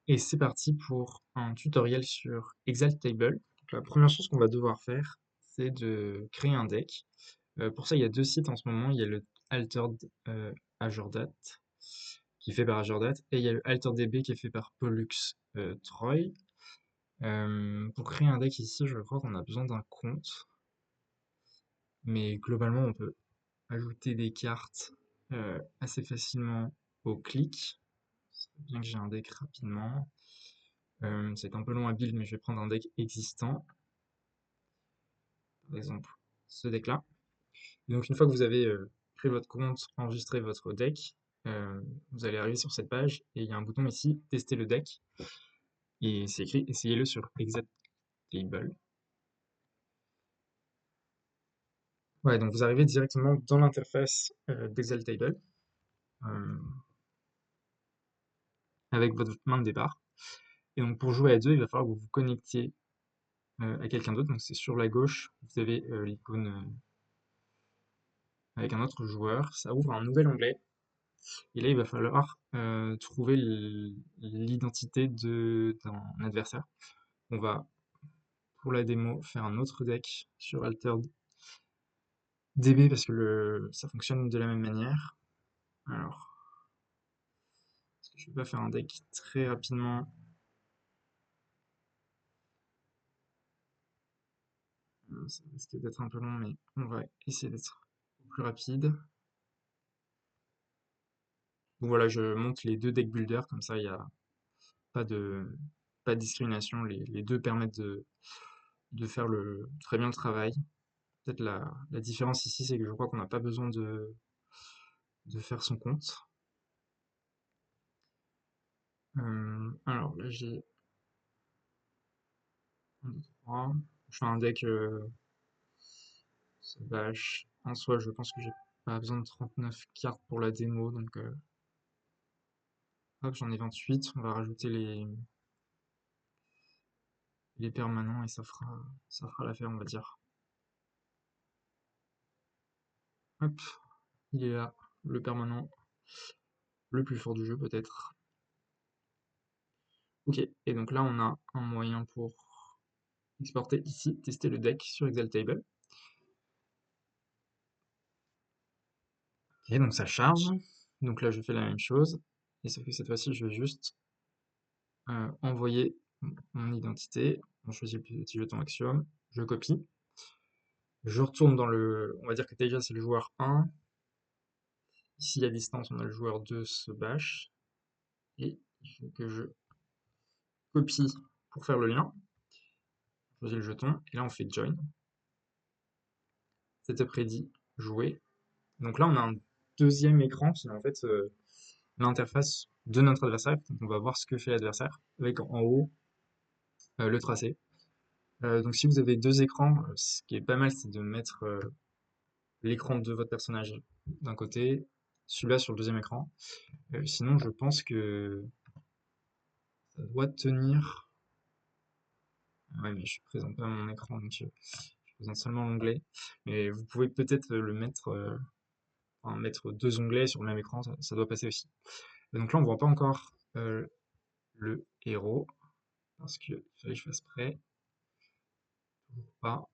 Et c'est parti pour un tutoriel sur Exaltable. Donc, la première chose qu'on va devoir faire, c'est de créer un deck. Pour ça, il y a deux sites en ce moment. Il y a le Altered AzureDate, qui est fait par AzureDate, et il y a le AlterDB qui est fait par Pollux Troy. Pour créer un deck ici, je crois qu'on a besoin d'un compte, mais globalement, on peut ajouter des cartes assez facilement au clic. Bien que j'ai un deck rapidement. C'est un peu long à build, mais je vais prendre un deck existant, par exemple ce deck-là. Et donc une fois que vous avez créé votre compte, enregistré votre deck, vous allez arriver sur cette page et il y a un bouton ici, tester le deck. Et c'est écrit, essayez-le sur Exaltable. Ouais, donc vous arrivez directement dans l'interface d'Exaltable euh, avec votre main de départ. Et donc pour jouer à deux, il va falloir que vous vous connectiez à quelqu'un d'autre. Donc c'est sur la gauche, vous avez l'icône avec un autre joueur. Ça ouvre un nouvel onglet. Et là, il va falloir trouver l'identité d'un adversaire. On va, pour la démo, faire un autre deck sur AlterDB parce que ça fonctionne de la même manière. Alors, est-ce que je vais pas faire un deck très rapidement? Ça risque d'être un peu long, mais on va essayer d'être plus rapide. Donc voilà, je monte les deux deck builders, comme ça il n'y a pas de, pas de discrimination. Les deux permettent de faire très bien le travail. Peut-être la différence ici, c'est que je crois qu'on n'a pas besoin de faire son compte. Alors là, j'ai 1, 2, 3. Je fais un deck sauvage. En soi, je pense que j'ai pas besoin de 39 cartes pour la démo, donc hop, j'en ai 28. On va rajouter les permanents et ça fera l'affaire, on va dire. Hop, il est là, le permanent le plus fort du jeu peut-être. Ok, et donc là, on a un moyen pour exporter ici, tester le deck sur Exaltable. Et donc ça charge. Donc là, je fais la même chose. Et sauf que cette fois-ci, je vais juste envoyer mon identité. On choisit le petit jeton Axiom. Je copie. Je retourne dans le... On va dire que déjà, c'est le joueur 1. Ici, à distance, on a le joueur 2 se bâche. Et il faut que je copie pour faire le lien. Je choisis le jeton. Et là, on fait join. Setup ready. Jouer. Donc là, on a un deuxième écran qui est en fait l'interface de notre adversaire. Donc on va voir ce que fait l'adversaire avec en haut le tracé. Donc si vous avez deux écrans, ce qui est pas mal, c'est de mettre l'écran de votre personnage d'un côté, celui-là sur le deuxième écran. Sinon, je pense que ça doit tenir. Ouais, mais je présente pas mon écran, donc je présente seulement l'onglet. Mais vous pouvez peut-être le mettre, enfin, mettre deux onglets sur le même écran, ça doit passer aussi. Et donc là, on voit pas encore le héros, parce que fallait que je fasse prêt. Pas.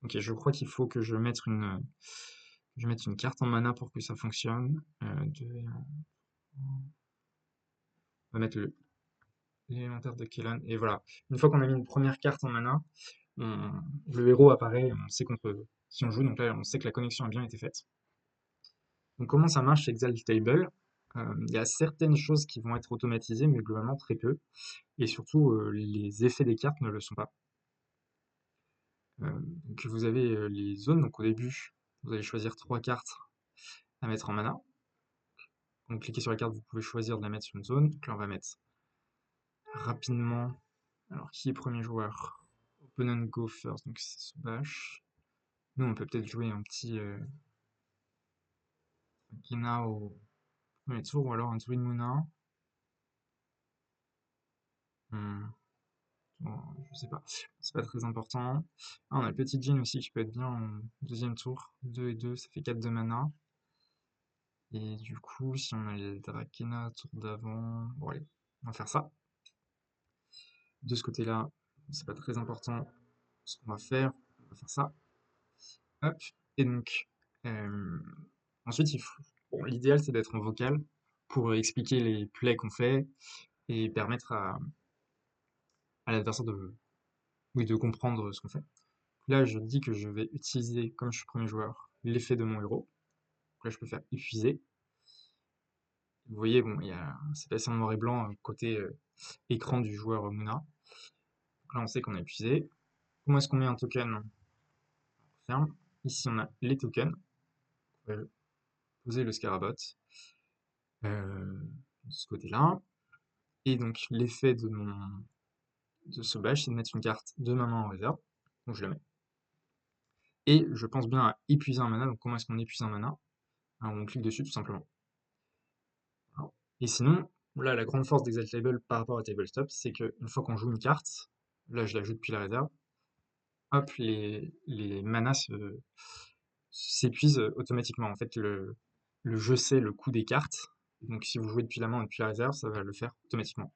Ok, je crois qu'il faut que je mette une carte en mana pour que ça fonctionne. On va mettre l'élémentaire de Kellan. Et voilà. Une fois qu'on a mis une première carte en mana, le héros apparaît, on sait qu'on peut, si on joue, donc là on sait que la connexion a bien été faite. Donc comment ça marche chez Exaltable? Il y a certaines choses qui vont être automatisées, mais globalement très peu. Et surtout, les effets des cartes ne le sont pas. Donc vous avez les zones, donc au début, vous allez choisir trois cartes à mettre en mana. Donc cliquez sur la carte, vous pouvez choisir de la mettre sur une zone. Donc là on va mettre rapidement. Alors qui est premier joueur? Opponent go first, donc c'est Sobash. Nous on peut peut-être jouer un petit Kina au premier tour ou alors un Druid-Mouna. Hmm, bon, je sais pas, c'est pas très important. Ah, on a le petit Jin aussi qui peut être bien en deuxième tour. 2 et 2, ça fait 4 de mana. Et du coup, si on a les Drakena tour d'avant. Bon, allez. On va faire ça. De ce côté-là, c'est pas très important ce qu'on va faire. On va faire ça. Hop. Et donc, euh, ensuite, bon, l'idéal, c'est d'être en vocal pour expliquer les plays qu'on fait et permettre à l'adversaire de, oui, de comprendre ce qu'on fait. Là, je dis que je vais utiliser, comme je suis premier joueur, l'effet de mon héros. Là, je peux faire épuiser. Vous voyez, bon, c'est passé en noir et blanc côté écran du joueur Muna. Donc là, on sait qu'on a épuisé. Comment est-ce qu'on met un token? On ferme. Ici, on a les tokens. On va poser le Scarabot de ce côté-là. Et donc, l'effet de ce bash, c'est de mettre une carte de ma main en réserve. Donc, je la mets. Et je pense bien à épuiser un mana. Donc, comment est-ce qu'on épuise un mana? Alors, on clique dessus tout simplement. Voilà. Et sinon, là, la grande force d'Exalt Table par rapport à Tabletop, c'est qu'une fois qu'on joue une carte, là, je la joue depuis la réserve, hop, les manas s'épuisent automatiquement. En fait, le jeu sait le coût des cartes. Donc, si vous jouez depuis la main ou depuis la réserve, ça va le faire automatiquement.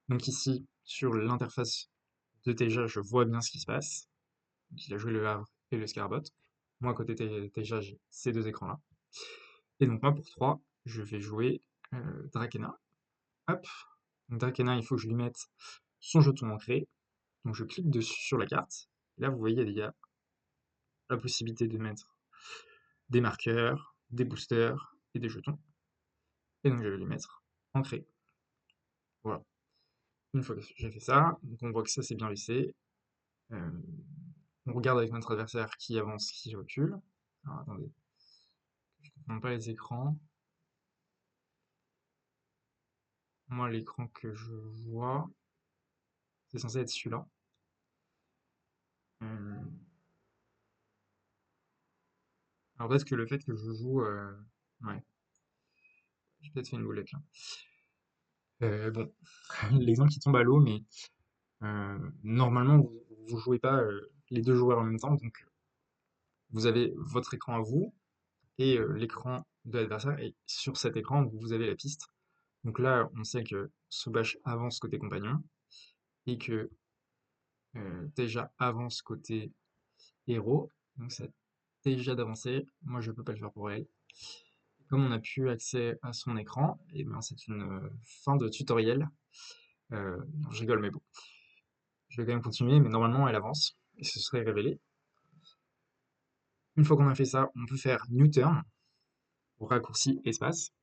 Donc ici, sur l'interface de Teja, je vois bien ce qui se passe. Donc, il a joué le Havre et le Scarabot. Moi, à côté de Teja, j'ai ces deux écrans-là. Et donc, moi, pour 3, je vais jouer Drakena. Hop. Donc, Drakena, il faut que je lui mette son jeton ancré. Donc, je clique dessus sur la carte. Et là, vous voyez, il y a la possibilité de mettre des marqueurs, des boosters et des jetons. Et donc, je vais les mettre ancrés. Voilà. Une fois que j'ai fait ça, donc on voit que ça c'est bien laissé. Euh, on regarde avec notre adversaire qui avance, qui recule. Alors, attendez, je ne comprends pas les écrans. Moi, l'écran que je vois, c'est censé être celui-là. Euh, alors peut-être que le fait que je joue... ouais, j'ai peut-être fait une boulette là. Bon, l'exemple qui tombe à l'eau, mais normalement, vous jouez pas les deux joueurs en même temps, donc vous avez votre écran à vous et l'écran de l'adversaire, et sur cet écran, vous avez la piste. Donc là, on sait que Sobash avance côté compagnon, et que Teja avance côté héros, donc ça a déjà d'avancer. Moi, je peux pas le faire pour elle. Comme on n'a plus accès à son écran, et ben c'est une fin de tutoriel. Non, je rigole, mais bon, je vais quand même continuer, mais normalement elle avance, et ce serait révélé. Une fois qu'on a fait ça, on peut faire New Turn, pour raccourci espace,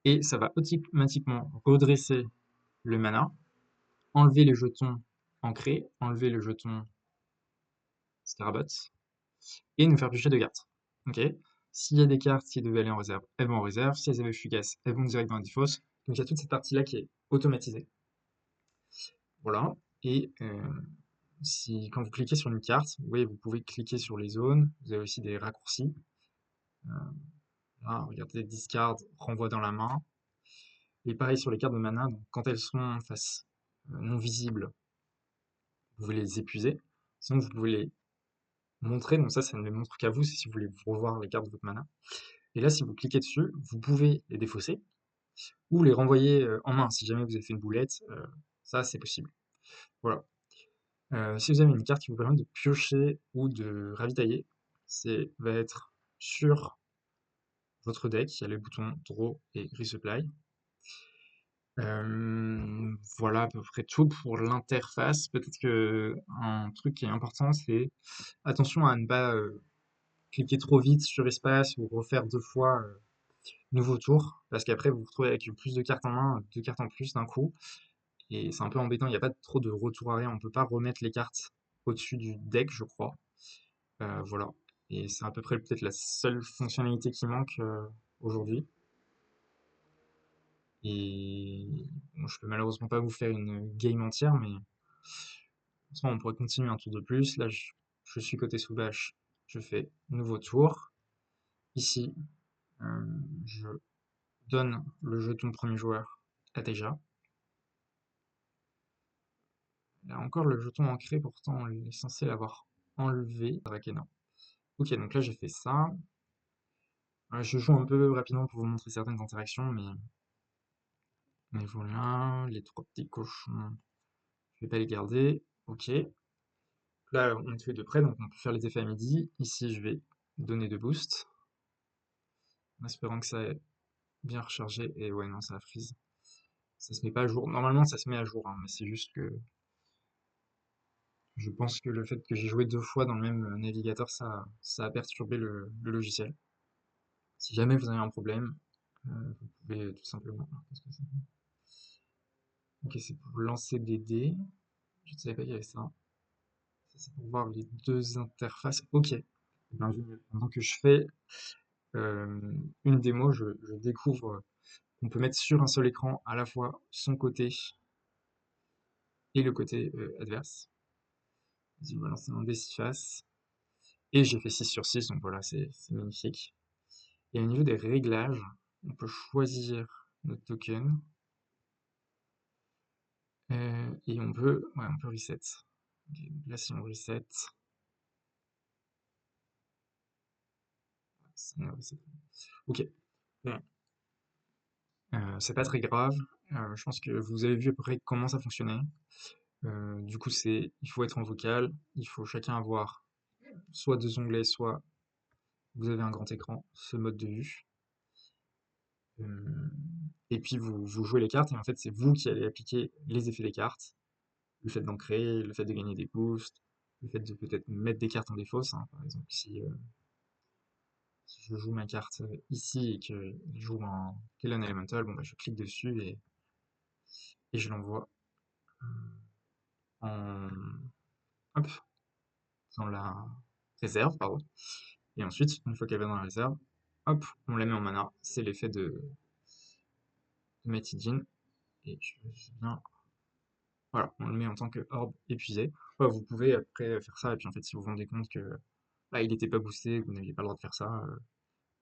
et ça va automatiquement redresser le mana, enlever les jetons ancrés, enlever le jeton Scarabot, et nous faire piocher deux cartes. Ok. S'il y a des cartes qui devaient aller en réserve, elles vont en réserve. Si elles avaient fugace, elles vont direct dans la défausse. Donc il y a toute cette partie-là qui est automatisée. Voilà. Et quand vous cliquez sur une carte, vous voyez, vous pouvez cliquer sur les zones. Vous avez aussi des raccourcis. Euh, Là, regardez, discard, renvoi dans la main. Et pareil sur les cartes de mana, donc quand elles sont en face non visibles, vous pouvez les épuiser. Sinon, vous pouvez les montrer. Donc ça ne les montre qu'à vous, c'est si vous voulez revoir les cartes de votre mana. Et là, si vous cliquez dessus, vous pouvez les défausser ou les renvoyer en main si jamais vous avez fait une boulette. Ça, c'est possible. Voilà. Si vous avez une carte qui vous permet de piocher ou de ravitailler, va être sur votre deck. Il y a les boutons Draw et Resupply. Voilà à peu près tout pour l'interface. Peut-être que un truc qui est important, c'est attention à ne pas cliquer trop vite sur espace ou refaire deux fois nouveau tour, parce qu'après vous vous retrouvez avec plus de cartes en main, deux cartes en plus d'un coup, et c'est un peu embêtant, il n'y a pas trop de retour arrière, on peut pas remettre les cartes au-dessus du deck, je crois. Voilà. Et c'est à peu près peut-être la seule fonctionnalité qui manque aujourd'hui. Et bon, je peux malheureusement pas vous faire une game entière, mais on pourrait continuer un tour de plus. Là, je suis côté sous bâche, je fais nouveau tour. Ici, je donne le jeton premier joueur à Teja. Là encore, le jeton ancré, pourtant, on est censé l'avoir enlevé. Drakena. Ok, donc là, j'ai fait ça. Je joue un peu rapidement pour vous montrer certaines interactions, mais Mais voilà, les trois petits cochons, je vais pas les garder. Ok. Là, on est tous les deux prêts, donc on peut faire les effets à midi. Ici, je vais donner de boost, en espérant que ça ait bien rechargé. Et ouais, non, ça a freeze. Ça se met pas à jour. Normalement, ça se met à jour, hein, mais c'est juste que je pense que le fait que j'ai joué 2 fois dans le même navigateur, ça a perturbé le logiciel. Si jamais vous avez un problème, vous pouvez tout simplement. Alors, qu'est-ce que c'est? Ok, c'est pour lancer des dés. Je ne savais pas qu'il y avait ça. Ça, c'est pour voir les deux interfaces. Ok. Eh ben, génial. Pendant que je fais une démo, je découvre qu'on peut mettre sur un seul écran à la fois son côté et le côté adverse. Vas-y, on va lancer un dé 6 faces. Et j'ai fait 6/6, donc voilà, c'est magnifique. Et au niveau des réglages, on peut choisir notre token et on peut reset. Ok, donc là, si on reset, ça ne reset pas. Ok, bon, c'est pas très grave. Je pense que vous avez vu à peu près comment ça fonctionnait. Du coup, il faut être en vocal, il faut chacun avoir soit 2 onglets, soit vous avez un grand écran, ce mode de vue. Euh, et puis vous jouez les cartes, et en fait, c'est vous qui allez appliquer les effets des cartes. Le fait d'en créer, le fait de gagner des boosts, le fait de peut-être mettre des cartes en défausse, hein. Par exemple, si je joue ma carte ici et que je joue un Kellen Elemental, bon bah je clique dessus et je l'envoie en hop, dans la réserve, pardon. Et ensuite, une fois qu'elle va dans la réserve, hop, on la met en mana. C'est l'effet de Mighty Djinn. Et je viens, voilà, on le met en tant que orbe épuisé. Ouais, vous pouvez après faire ça, et puis en fait, si vous vous rendez compte que bah, il n'était pas boosté, que vous n'aviez pas le droit de faire ça,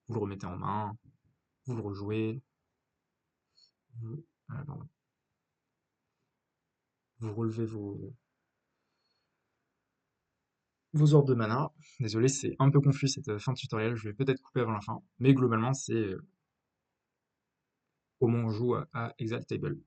vous le remettez en main, vous le rejouez, vous, pardon, vous relevez vos orbes de mana. Désolé, c'est un peu confus cette fin de tutoriel, je vais peut-être couper avant la fin, mais globalement, c'est comment on joue à Exalt Table.